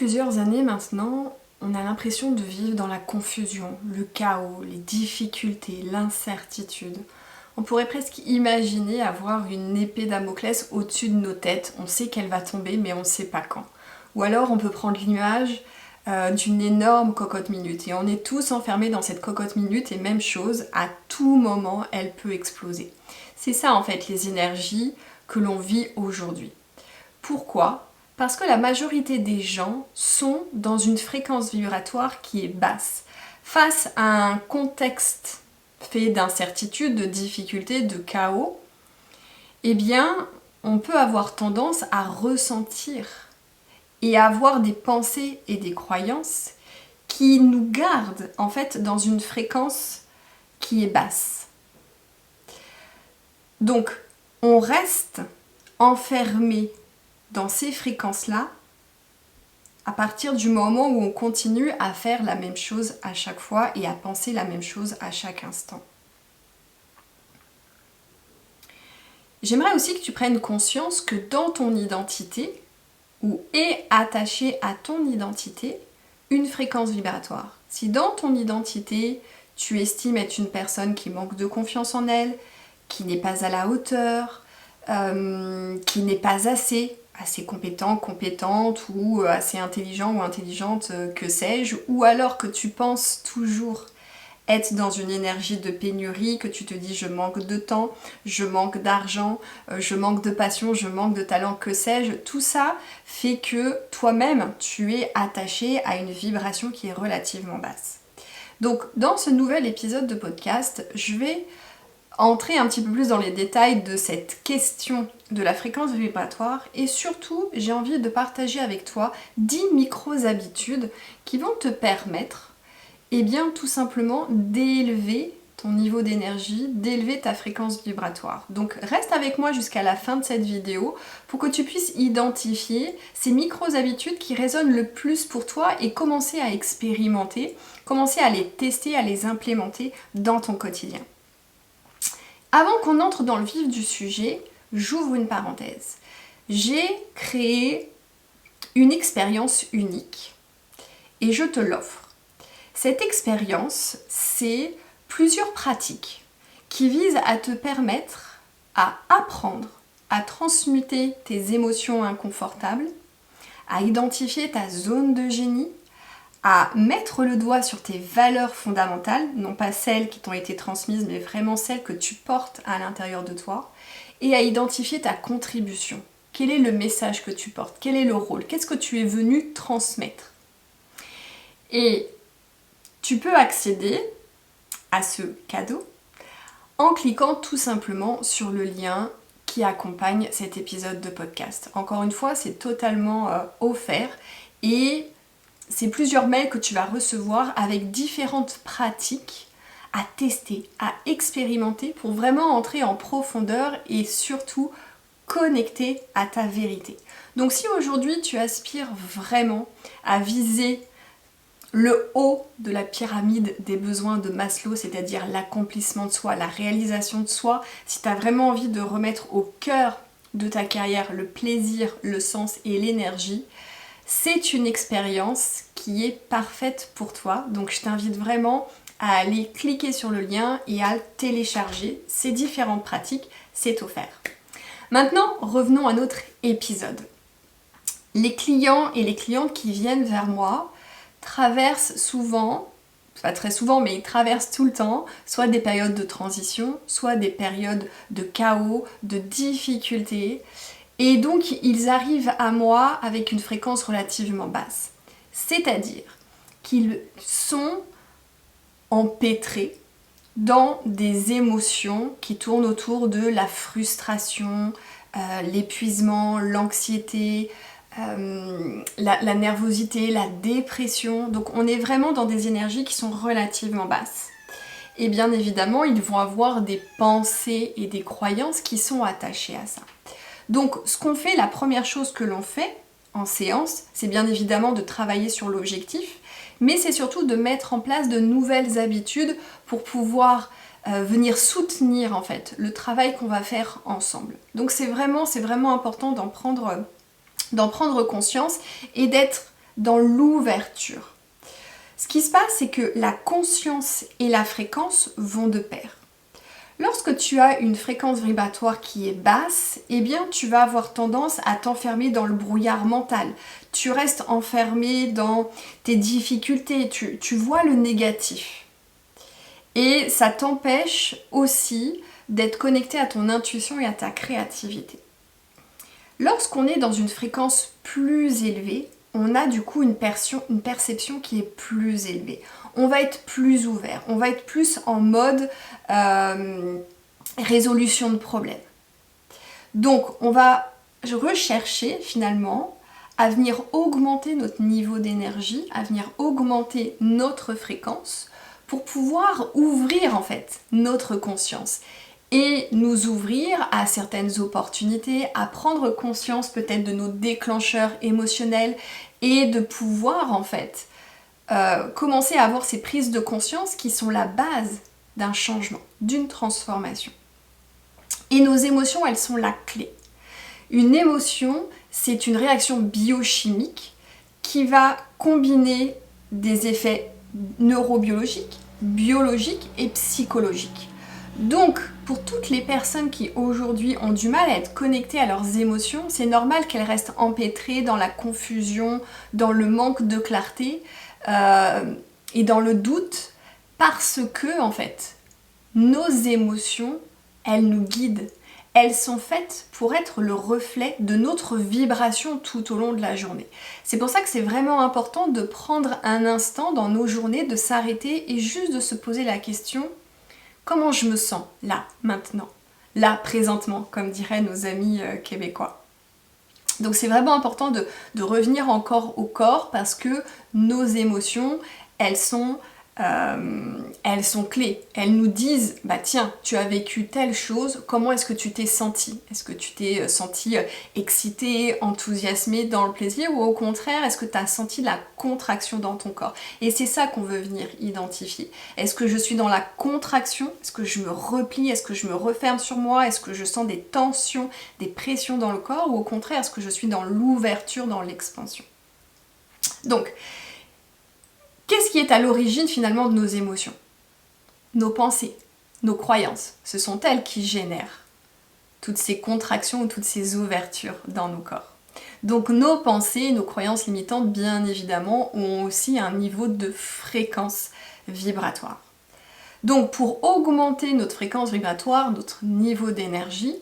Plusieurs années maintenant, on a l'impression de vivre dans la confusion, le chaos, les difficultés, l'incertitude. On pourrait presque imaginer avoir une épée Damoclès au-dessus de nos têtes. On sait qu'elle va tomber, mais on ne sait pas quand. Ou alors on peut prendre l'image d'une énorme cocotte minute. Et on est tous enfermés dans cette cocotte minute et même chose, à tout moment, elle peut exploser. C'est ça en fait les énergies que l'on vit aujourd'hui. Pourquoi ? Parce que la majorité des gens sont dans une fréquence vibratoire qui est basse. Face à un contexte fait d'incertitude, de difficultés, de chaos, eh bien, on peut avoir tendance à ressentir et à avoir des pensées et des croyances qui nous gardent en fait dans une fréquence qui est basse. Donc, on reste enfermé dans ces fréquences-là à partir du moment où on continue à faire la même chose à chaque fois et à penser la même chose à chaque instant. J'aimerais aussi que tu prennes conscience que dans ton identité, ou est attachée à ton identité, une fréquence vibratoire. Si dans ton identité, tu estimes être une personne qui manque de confiance en elle, qui n'est pas à la hauteur, qui n'est pas assez compétent, compétente ou assez intelligent ou intelligente, que sais-je, ou alors que tu penses toujours être dans une énergie de pénurie, que tu te dis je manque de temps, je manque d'argent, je manque de passion, je manque de talent, que sais-je, tout ça fait que toi-même tu es attaché à une vibration qui est relativement basse. Donc dans ce nouvel épisode de podcast, je vais entrer un petit peu plus dans les détails de cette question de la fréquence vibratoire et surtout j'ai envie de partager avec toi 10 micro-habitudes qui vont te permettre bien tout simplement d'élever ton niveau d'énergie, d'élever ta fréquence vibratoire. Donc reste avec moi jusqu'à la fin de cette vidéo pour que tu puisses identifier ces micro-habitudes qui résonnent le plus pour toi et commencer à expérimenter, commencer à les tester, à les implémenter dans ton quotidien. Avant qu'on entre dans le vif du sujet, j'ouvre une parenthèse. J'ai créé une expérience unique et je te l'offre. Cette expérience, c'est plusieurs pratiques qui visent à te permettre à apprendre à transmuter tes émotions inconfortables, à identifier ta zone de génie, à mettre le doigt sur tes valeurs fondamentales, non pas celles qui t'ont été transmises, mais vraiment celles que tu portes à l'intérieur de toi, et à identifier ta contribution. Quel est le message que tu portes? Quel est le rôle? Qu'est-ce que tu es venu transmettre? Et tu peux accéder à ce cadeau en cliquant tout simplement sur le lien qui accompagne cet épisode de podcast. Encore une fois, c'est totalement offert et c'est plusieurs mails que tu vas recevoir avec différentes pratiques à tester, à expérimenter pour vraiment entrer en profondeur et surtout connecter à ta vérité. Donc si aujourd'hui tu aspires vraiment à viser le haut de la pyramide des besoins de Maslow, c'est-à-dire l'accomplissement de soi, la réalisation de soi, si tu as vraiment envie de remettre au cœur de ta carrière le plaisir, le sens et l'énergie, c'est une expérience qui est parfaite pour toi. Donc je t'invite vraiment à aller cliquer sur le lien et à télécharger ces différentes pratiques, c'est offert. Maintenant, revenons à notre épisode. Les clients et les clientes qui viennent vers moi traversent souvent, pas très souvent, mais ils traversent tout le temps, soit des périodes de transition, soit des périodes de chaos, de difficultés. Et donc, ils arrivent à moi avec une fréquence relativement basse. C'est-à-dire qu'ils sont empêtrés dans des émotions qui tournent autour de la frustration, l'épuisement, l'anxiété, la nervosité, la dépression. Donc on est vraiment dans des énergies qui sont relativement basses. Et bien évidemment, ils vont avoir des pensées et des croyances qui sont attachées à ça. Donc ce qu'on fait, la première chose que l'on fait en séance, c'est bien évidemment de travailler sur l'objectif, mais c'est surtout de mettre en place de nouvelles habitudes pour pouvoir venir soutenir en fait le travail qu'on va faire ensemble. Donc c'est vraiment important d'en prendre conscience et d'être dans l'ouverture. Ce qui se passe, c'est que la conscience et la fréquence vont de pair. Lorsque tu as une fréquence vibratoire qui est basse, eh bien tu vas avoir tendance à t'enfermer dans le brouillard mental. Tu restes enfermé dans tes difficultés, tu vois le négatif. Et ça t'empêche aussi d'être connecté à ton intuition et à ta créativité. Lorsqu'on est dans une fréquence plus élevée, on a du coup une perception qui est plus élevée. On va être plus ouvert, on va être plus en mode résolution de problèmes. Donc on va rechercher finalement à venir augmenter notre niveau d'énergie, à venir augmenter notre fréquence pour pouvoir ouvrir en fait notre conscience et nous ouvrir à certaines opportunités, à prendre conscience peut-être de nos déclencheurs émotionnels et de pouvoir en fait commencer à avoir ces prises de conscience qui sont la base d'un changement, d'une transformation. Et nos émotions, elles sont la clé. Une émotion, c'est une réaction biochimique qui va combiner des effets neurobiologiques, biologiques et psychologiques. Donc, pour toutes les personnes qui aujourd'hui ont du mal à être connectées à leurs émotions, c'est normal qu'elles restent empêtrées dans la confusion, dans le manque de clarté et dans le doute, parce que, en fait, nos émotions, elles nous guident. Elles sont faites pour être le reflet de notre vibration tout au long de la journée. C'est pour ça que c'est vraiment important de prendre un instant dans nos journées, de s'arrêter et juste de se poser la question: comment je me sens là, maintenant, là, présentement, comme diraient nos amis québécois. Donc c'est vraiment important de revenir encore au corps parce que nos émotions, elles sont clés. Elles nous disent, bah tiens, tu as vécu telle chose, comment est-ce que tu t'es senti? Est-ce que tu t'es senti excité, enthousiasmé dans le plaisir, ou au contraire, est-ce que tu as senti de la contraction dans ton corps? Et c'est ça qu'on veut venir identifier. Est-ce que je suis dans la contraction? Est-ce que je me replie? Est-ce que je me referme sur moi? Est-ce que je sens des tensions, des pressions dans le corps? Ou au contraire, est-ce que je suis dans l'ouverture, dans l'expansion? Donc, qu'est-ce qui est à l'origine finalement de nos émotions? Nos pensées, nos croyances. Ce sont elles qui génèrent toutes ces contractions ou toutes ces ouvertures dans nos corps. Donc nos pensées, nos croyances limitantes, bien évidemment, ont aussi un niveau de fréquence vibratoire. Donc pour augmenter notre fréquence vibratoire, notre niveau d'énergie,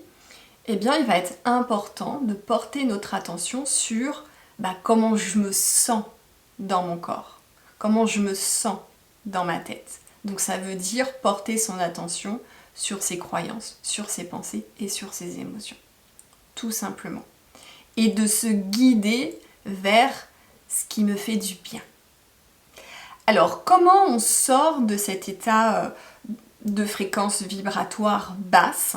eh bien il va être important de porter notre attention sur comment je me sens dans mon corps. Comment je me sens dans ma tête. Donc ça veut dire porter son attention sur ses croyances, sur ses pensées et sur ses émotions. Tout simplement. Et de se guider vers ce qui me fait du bien. Alors, comment on sort de cet état de fréquence vibratoire basse?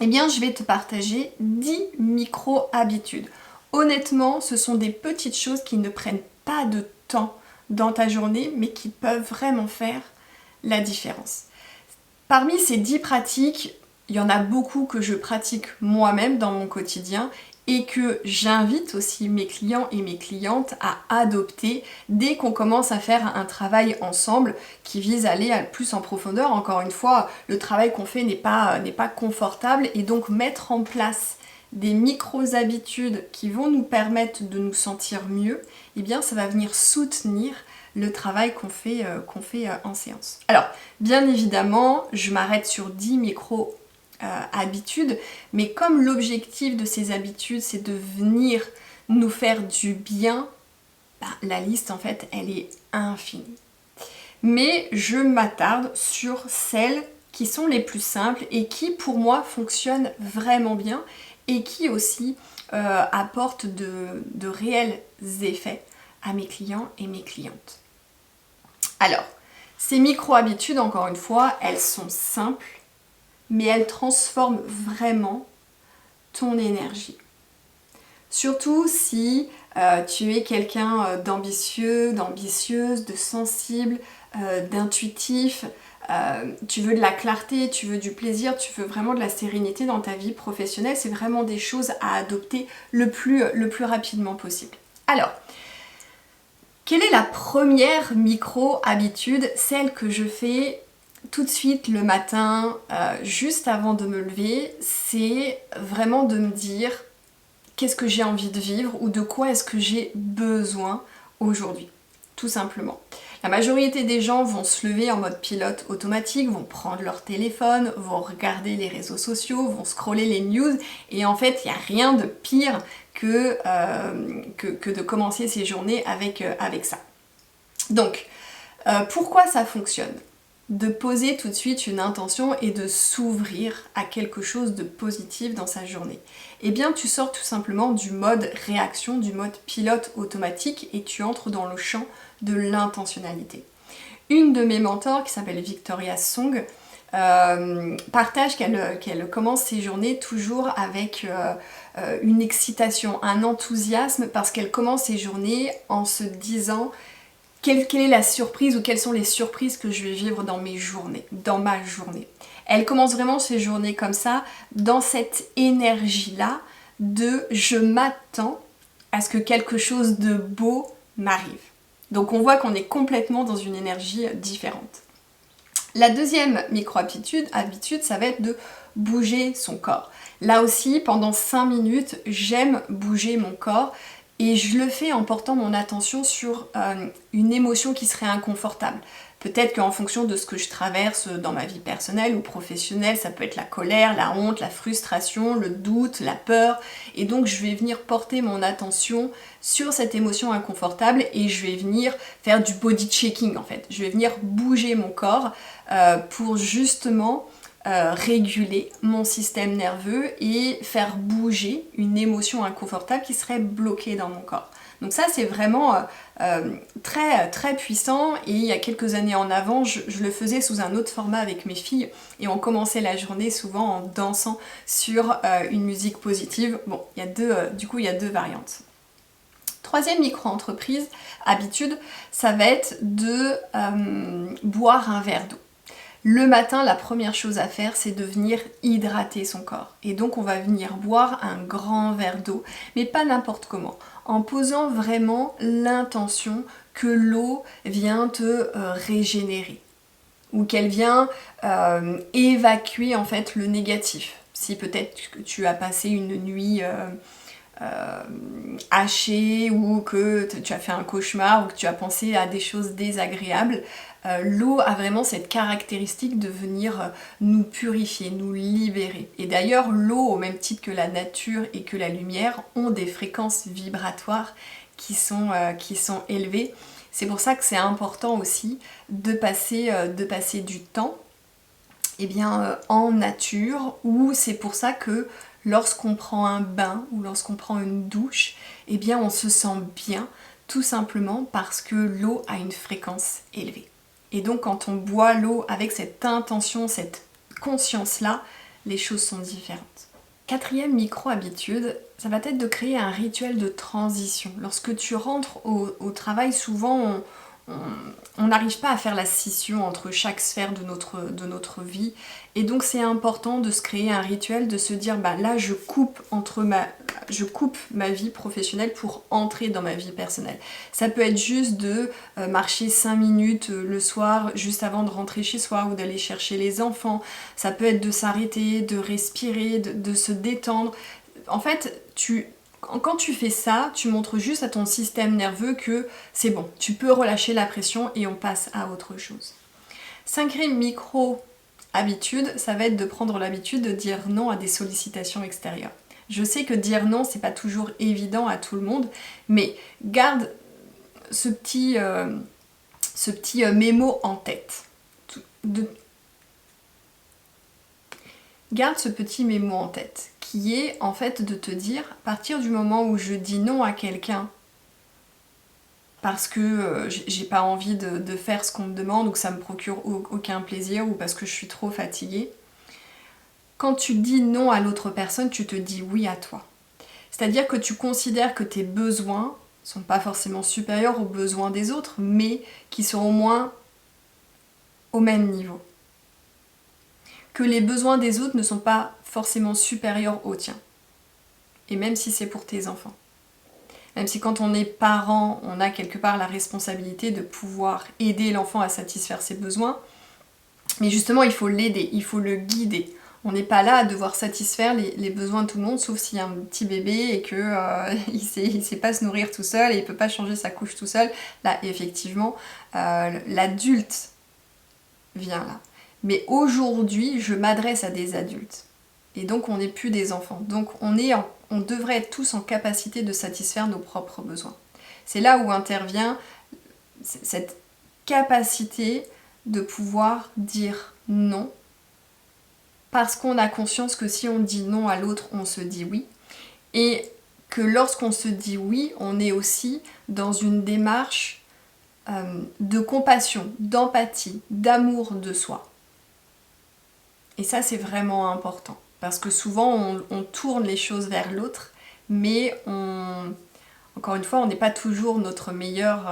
Eh bien, je vais te partager 10 micro-habitudes. Honnêtement, ce sont des petites choses qui ne prennent pas de temps dans ta journée, mais qui peuvent vraiment faire la différence. Parmi ces 10 pratiques, il y en a beaucoup que je pratique moi-même dans mon quotidien et que j'invite aussi mes clients et mes clientes à adopter dès qu'on commence à faire un travail ensemble qui vise à aller plus en profondeur. Encore une fois, le travail qu'on fait n'est pas confortable, et donc mettre en place des micro-habitudes qui vont nous permettre de nous sentir mieux, eh bien ça va venir soutenir le travail qu'on fait en séance. Alors, bien évidemment, je m'arrête sur 10 micro-habitudes, mais comme l'objectif de ces habitudes, c'est de venir nous faire du bien, la liste, en fait, elle est infinie. Mais je m'attarde sur celles qui sont les plus simples et qui, pour moi, fonctionnent vraiment bien et qui aussi apportent de réels effets à mes clients et mes clientes. Alors, ces micro-habitudes, encore une fois, elles sont simples, mais elles transforment vraiment ton énergie. Surtout si tu es quelqu'un d'ambitieux, d'ambitieuse, de sensible, d'intuitif, tu veux de la clarté, tu veux du plaisir, tu veux vraiment de la sérénité dans ta vie professionnelle. C'est vraiment des choses à adopter le plus rapidement possible. Alors, Quelle est la première micro-habitude, celle que je fais tout de suite le matin, juste avant de me lever? C'est vraiment de me dire qu'est-ce que j'ai envie de vivre ou de quoi est-ce que j'ai besoin aujourd'hui, tout simplement. La majorité des gens vont se lever en mode pilote automatique, vont prendre leur téléphone, vont regarder les réseaux sociaux, vont scroller les news, et en fait, il n'y a rien de pire que de commencer ses journées avec ça. Donc, pourquoi ça fonctionne? De poser tout de suite une intention et de s'ouvrir à quelque chose de positif dans sa journée. Eh bien, tu sors tout simplement du mode réaction, du mode pilote automatique et tu entres dans le champ de l'intentionnalité. Une de mes mentors, qui s'appelle Victoria Song, partage qu'elle commence ses journées toujours avec une excitation, un enthousiasme, parce qu'elle commence ses journées en se disant quelle est la surprise ou quelles sont les surprises que je vais vivre dans ma journée. Elle commence vraiment ses journées comme ça, dans cette énergie-là de je m'attends à ce que quelque chose de beau m'arrive. Donc on voit qu'on est complètement dans une énergie différente. La deuxième micro-habitude, ça va être de bouger son corps. Là aussi, pendant 5 minutes, j'aime bouger mon corps. Et je le fais en portant mon attention sur une émotion qui serait inconfortable. Peut-être qu'en fonction de ce que je traverse dans ma vie personnelle ou professionnelle, ça peut être la colère, la honte, la frustration, le doute, la peur. Et donc je vais venir porter mon attention sur cette émotion inconfortable et je vais venir faire du body checking en fait. Je vais venir bouger mon corps pour justement réguler mon système nerveux et faire bouger une émotion inconfortable qui serait bloquée dans mon corps. Donc ça c'est vraiment très très puissant et il y a quelques années en avant je le faisais sous un autre format avec mes filles et on commençait la journée souvent en dansant sur une musique positive. Bon, il y a deux variantes. Troisième micro-entreprise, habitude, ça va être de boire un verre d'eau. Le matin, la première chose à faire, c'est de venir hydrater son corps. Et donc, on va venir boire un grand verre d'eau, mais pas n'importe comment, en posant vraiment l'intention que l'eau vient te régénérer ou qu'elle vient évacuer en fait le négatif. Si peut-être que tu as passé une nuit hachée ou que tu as fait un cauchemar ou que tu as pensé à des choses désagréables, l'eau a vraiment cette caractéristique de venir nous purifier, nous libérer. Et d'ailleurs, l'eau, au même titre que la nature et que la lumière, ont des fréquences vibratoires qui sont élevées. C'est pour ça que c'est important aussi de passer du temps en nature, ou c'est pour ça que lorsqu'on prend un bain ou lorsqu'on prend une douche, on se sent bien, tout simplement parce que l'eau a une fréquence élevée. Et donc quand on boit l'eau avec cette intention, cette conscience-là, les choses sont différentes. Quatrième micro-habitude, ça va être de créer un rituel de transition. Lorsque tu rentres au travail, souvent on n'arrive pas à faire la scission entre chaque sphère de notre vie. Et donc c'est important de se créer un rituel, de se dire là je coupe ma vie professionnelle pour entrer dans ma vie personnelle. Ça peut être juste de marcher 5 minutes le soir juste avant de rentrer chez soi ou d'aller chercher les enfants. Ça peut être de s'arrêter, de respirer, de se détendre. En fait, quand tu fais ça, tu montres juste à ton système nerveux que c'est bon, tu peux relâcher la pression et on passe à autre chose. Cinquième micro-habitude, ça va être de prendre l'habitude de dire non à des sollicitations extérieures. Je sais que dire non, c'est pas toujours évident à tout le monde, mais garde ce petit mémo en tête. Garde ce petit mémo en tête, qui est en fait de te dire, à partir du moment où je dis non à quelqu'un, parce que j'ai pas envie de faire ce qu'on me demande, ou que ça me procure aucun plaisir, ou parce que je suis trop fatiguée, quand tu dis non à l'autre personne, tu te dis oui à toi. C'est-à-dire que tu considères que tes besoins sont pas forcément supérieurs aux besoins des autres, mais qui sont au moins au même niveau. Que les besoins des autres ne sont pas forcément supérieurs aux tiens. Et même si c'est pour tes enfants. Même si quand on est parent, on a quelque part la responsabilité de pouvoir aider l'enfant à satisfaire ses besoins. Mais justement, il faut l'aider, il faut le guider. On n'est pas là à devoir satisfaire les besoins de tout le monde, sauf s'il y a un petit bébé et qu'il il sait pas se nourrir tout seul et il peut pas changer sa couche tout seul. Là, effectivement, l'adulte vient là. Mais aujourd'hui, je m'adresse à des adultes. Et donc, on n'est plus des enfants. Donc, on devrait être tous en capacité de satisfaire nos propres besoins. C'est là où intervient cette capacité de pouvoir dire non, parce qu'on a conscience que si on dit non à l'autre, on se dit oui, et que lorsqu'on se dit oui, on est aussi dans une démarche de compassion, d'empathie, d'amour de soi. Et ça, c'est vraiment important, parce que souvent, on tourne les choses vers l'autre, mais encore une fois, on n'est pas toujours notre meilleur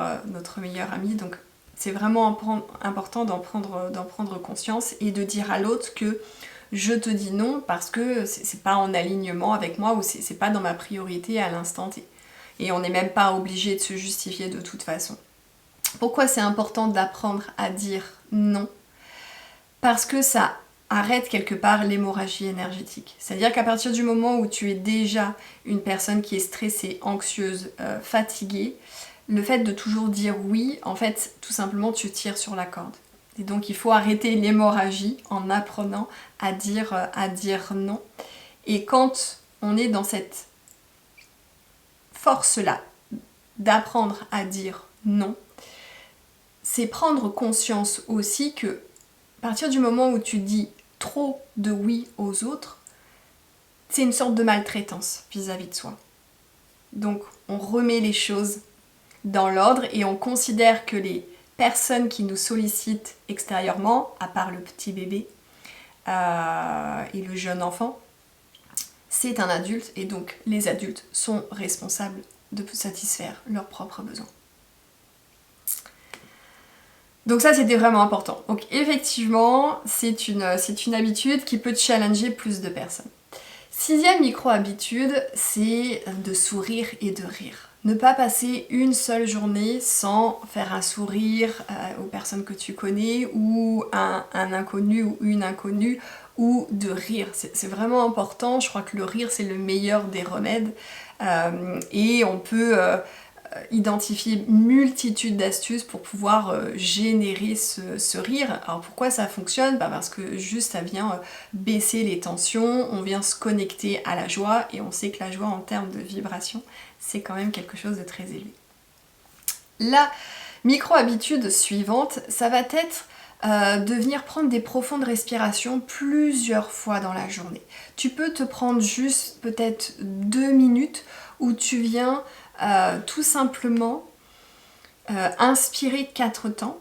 ami, donc c'est vraiment important d'en prendre conscience et de dire à l'autre que je te dis non parce que c'est pas en alignement avec moi ou c'est pas dans ma priorité à l'instant T. Et on n'est même pas obligé de se justifier de toute façon. Pourquoi c'est important d'apprendre à dire non? Parce que ça arrête quelque part l'hémorragie énergétique. C'est-à-dire qu'à partir du moment où tu es déjà une personne qui est stressée, anxieuse, fatiguée, le fait de toujours dire oui, en fait, tout simplement, tu tires sur la corde. Et donc, il faut arrêter l'hémorragie en apprenant à dire non. Et quand on est dans cette force-là d'apprendre à dire non, c'est prendre conscience aussi que à partir du moment où tu dis trop de oui aux autres, c'est une sorte de maltraitance vis-à-vis de soi. Donc, on remet les choses dans l'ordre et on considère que les personnes qui nous sollicitent extérieurement, à part le petit bébé et le jeune enfant, c'est un adulte et donc les adultes sont responsables de satisfaire leurs propres besoins. Donc ça, c'était vraiment important. Donc effectivement, c'est une habitude qui peut challenger plus de personnes. 6e micro-habitude, c'est de sourire et de rire. Ne pas passer une seule journée sans faire un sourire aux personnes que tu connais ou un inconnu ou une inconnue ou de rire. C'est vraiment important. Je crois que le rire, c'est le meilleur des remèdes. Et on peut identifier une multitude d'astuces pour pouvoir générer ce rire. Alors pourquoi ça fonctionne? Parce que juste ça vient baisser les tensions, on vient se connecter à la joie et on sait que la joie en termes de vibration, c'est quand même quelque chose de très élevé. La micro-habitude suivante, ça va être de venir prendre des profondes respirations plusieurs fois dans la journée. Tu peux te prendre juste peut-être 2 minutes où tu viens tout simplement inspirer 4 temps.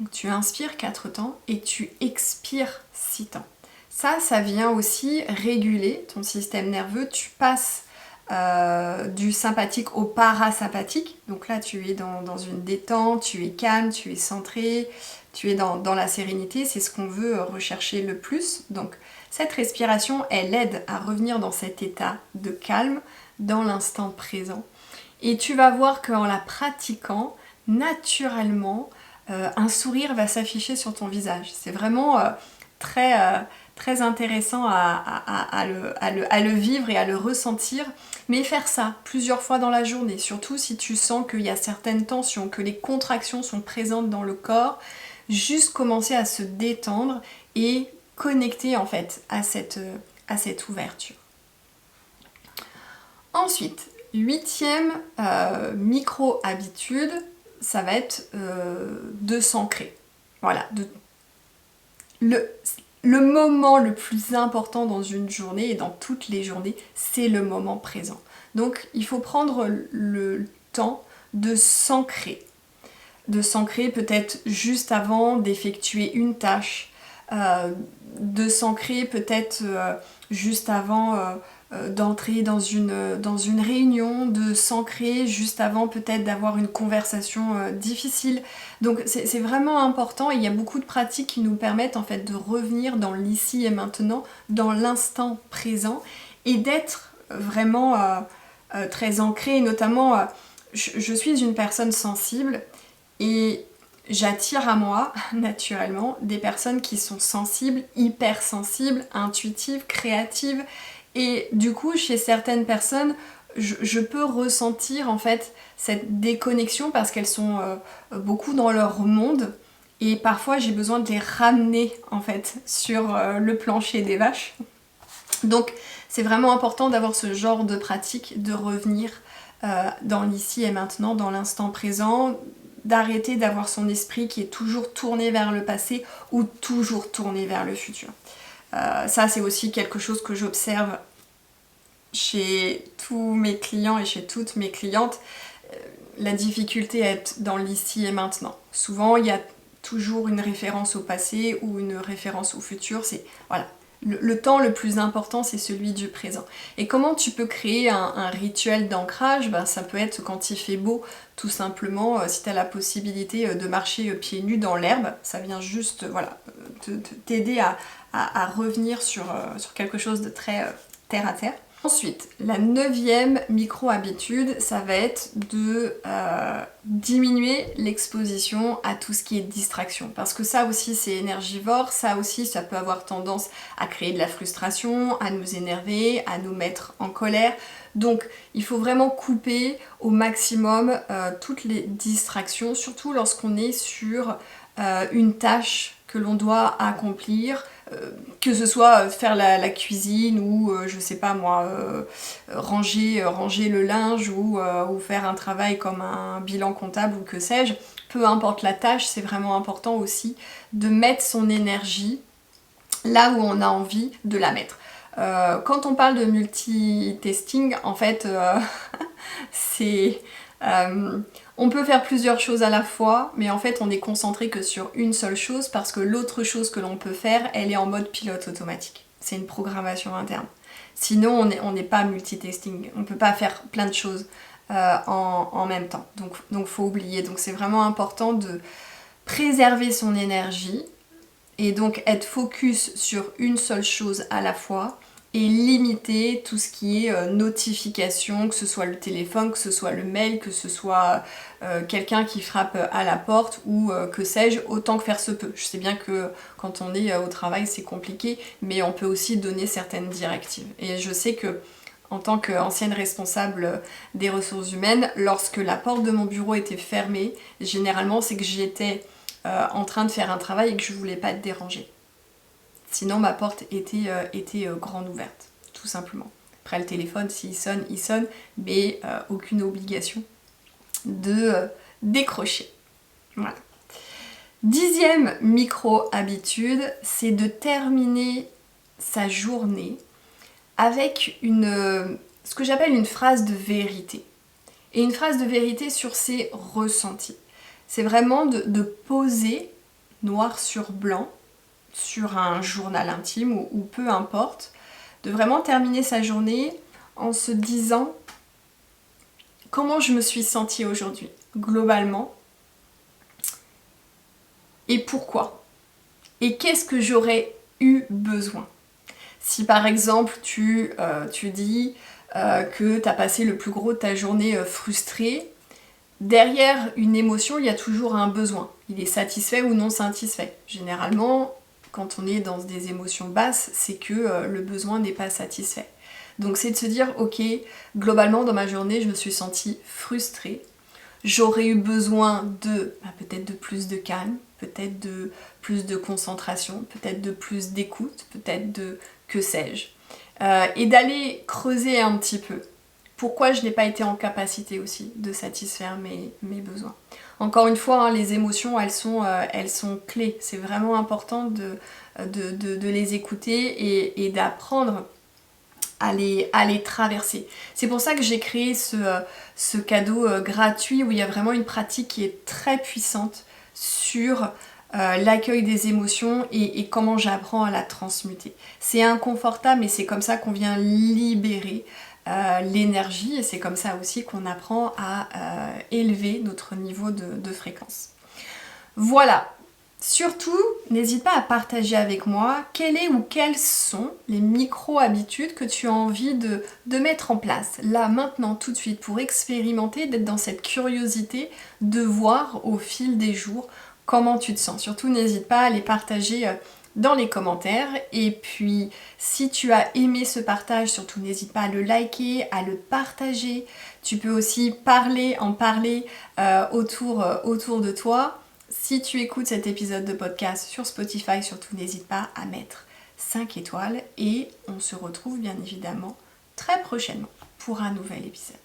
Donc tu inspires 4 temps et tu expires 6 temps. Ça vient aussi réguler ton système nerveux. Tu passes du sympathique au parasympathique. Donc là, tu es dans une détente, tu es calme, tu es centré, tu es dans la sérénité. C'est ce qu'on veut rechercher le plus. Donc cette respiration, elle aide à revenir dans cet état de calme, dans l'instant présent. Et tu vas voir qu'en la pratiquant, naturellement, un sourire va s'afficher sur ton visage. C'est vraiment très intéressant à le vivre et à le ressentir. Mais faire ça plusieurs fois dans la journée, surtout si tu sens qu'il y a certaines tensions, que les contractions sont présentes dans le corps, juste commencer à se détendre et connecter en fait à cette ouverture. Ensuite, 8e micro-habitude, ça va être de s'ancrer. Voilà, le moment le plus important dans une journée et dans toutes les journées, c'est le moment présent. Donc il faut prendre le temps de s'ancrer. De s'ancrer peut-être juste avant d'effectuer une tâche, de s'ancrer peut-être juste avant d'entrer dans une réunion, de s'ancrer juste avant peut-être d'avoir une conversation difficile. Donc c'est vraiment important et il y a beaucoup de pratiques qui nous permettent en fait de revenir dans l'ici et maintenant, dans l'instant présent et d'être vraiment très ancrée, notamment je suis une personne sensible et j'attire à moi naturellement des personnes qui sont sensibles, hypersensibles, intuitives, créatives, et du coup chez certaines personnes je peux ressentir en fait cette déconnexion parce qu'elles sont beaucoup dans leur monde et parfois j'ai besoin de les ramener en fait sur le plancher des vaches. Donc c'est vraiment important d'avoir ce genre de pratique, de revenir dans l'ici et maintenant, dans l'instant présent, d'arrêter d'avoir son esprit qui est toujours tourné vers le passé ou toujours tourné vers le futur. Ça c'est aussi quelque chose que j'observe chez tous mes clients et chez toutes mes clientes, la difficulté à être dans l'ici et maintenant. Souvent, il y a toujours une référence au passé ou une référence au futur. C'est voilà, le temps le plus important, c'est celui du présent. Et comment tu peux créer un rituel d'ancrage? Ça peut être quand il fait beau, tout simplement, si tu as la possibilité de marcher pieds nus dans l'herbe, ça vient juste voilà, t'aider à revenir sur quelque chose de très terre à terre. Ensuite, la 9e micro-habitude, ça va être de diminuer l'exposition à tout ce qui est distraction. Parce que ça aussi, c'est énergivore, ça aussi, ça peut avoir tendance à créer de la frustration, à nous énerver, à nous mettre en colère. Donc, il faut vraiment couper au maximum toutes les distractions, surtout lorsqu'on est sur une tâche que l'on doit accomplir, que ce soit faire la cuisine ou je sais pas moi ranger le linge ou faire un travail comme un bilan comptable ou que sais-je, peu importe la tâche, c'est vraiment important aussi de mettre son énergie là où on a envie de la mettre. Quand on parle de multitasking, en fait c'est on peut faire plusieurs choses à la fois, mais en fait on est concentré que sur une seule chose parce que l'autre chose que l'on peut faire, elle est en mode pilote automatique. C'est une programmation interne. Sinon on n'est pas multitasking, on ne peut pas faire plein de choses en même temps. Donc faut oublier. Donc c'est vraiment important de préserver son énergie et donc être focus sur une seule chose à la fois et limiter tout ce qui est notification, que ce soit le téléphone, que ce soit le mail, que ce soit quelqu'un qui frappe à la porte ou que sais-je, autant que faire se peut. Je sais bien que quand on est au travail c'est compliqué, mais on peut aussi donner certaines directives. Et je sais que en tant qu'ancienne responsable des ressources humaines, lorsque la porte de mon bureau était fermée, généralement c'est que j'étais en train de faire un travail et que je voulais pas être dérangée. Sinon ma porte était grande ouverte, tout simplement. Après le téléphone, s'il sonne, il sonne, mais aucune obligation de décrocher. Voilà. 10e micro-habitude, c'est de terminer sa journée avec ce que j'appelle une phrase de vérité. Et une phrase de vérité sur ses ressentis. C'est vraiment de poser noir sur blanc sur un journal intime ou peu importe, de vraiment terminer sa journée en se disant comment je me suis sentie aujourd'hui, globalement, et pourquoi, et qu'est-ce que j'aurais eu besoin. Si par exemple tu dis que tu as passé le plus gros de ta journée frustrée, derrière une émotion, il y a toujours un besoin. Il est satisfait ou non satisfait. Généralement, quand on est dans des émotions basses, c'est que le besoin n'est pas satisfait. Donc c'est de se dire, ok, globalement dans ma journée, je me suis sentie frustrée. J'aurais eu besoin peut-être de plus de calme, peut-être de plus de concentration, peut-être de plus d'écoute, peut-être de que sais-je. Et d'aller creuser un petit peu. Pourquoi je n'ai pas été en capacité aussi de satisfaire mes besoins. Encore une fois, les émotions, elles sont clés. C'est vraiment important de les écouter et d'apprendre à les traverser. C'est pour ça que j'ai créé ce cadeau gratuit où il y a vraiment une pratique qui est très puissante sur l'accueil des émotions et comment j'apprends à la transmuter. C'est inconfortable, mais c'est comme ça qu'on vient libérer l'énergie et c'est comme ça aussi qu'on apprend à élever notre niveau de fréquence. Voilà, Surtout, n'hésite pas à partager avec moi quelles ou quelles sont les micro-habitudes que tu as envie de mettre en place, là, maintenant, tout de suite, pour expérimenter, d'être dans cette curiosité, de voir au fil des jours comment tu te sens. Surtout, n'hésite pas à les partager dans les commentaires. Et puis, si tu as aimé ce partage, surtout n'hésite pas à le liker, à le partager. Tu peux aussi en parler autour de toi. Si tu écoutes cet épisode de podcast sur Spotify, surtout n'hésite pas à mettre 5 étoiles et on se retrouve bien évidemment très prochainement pour un nouvel épisode.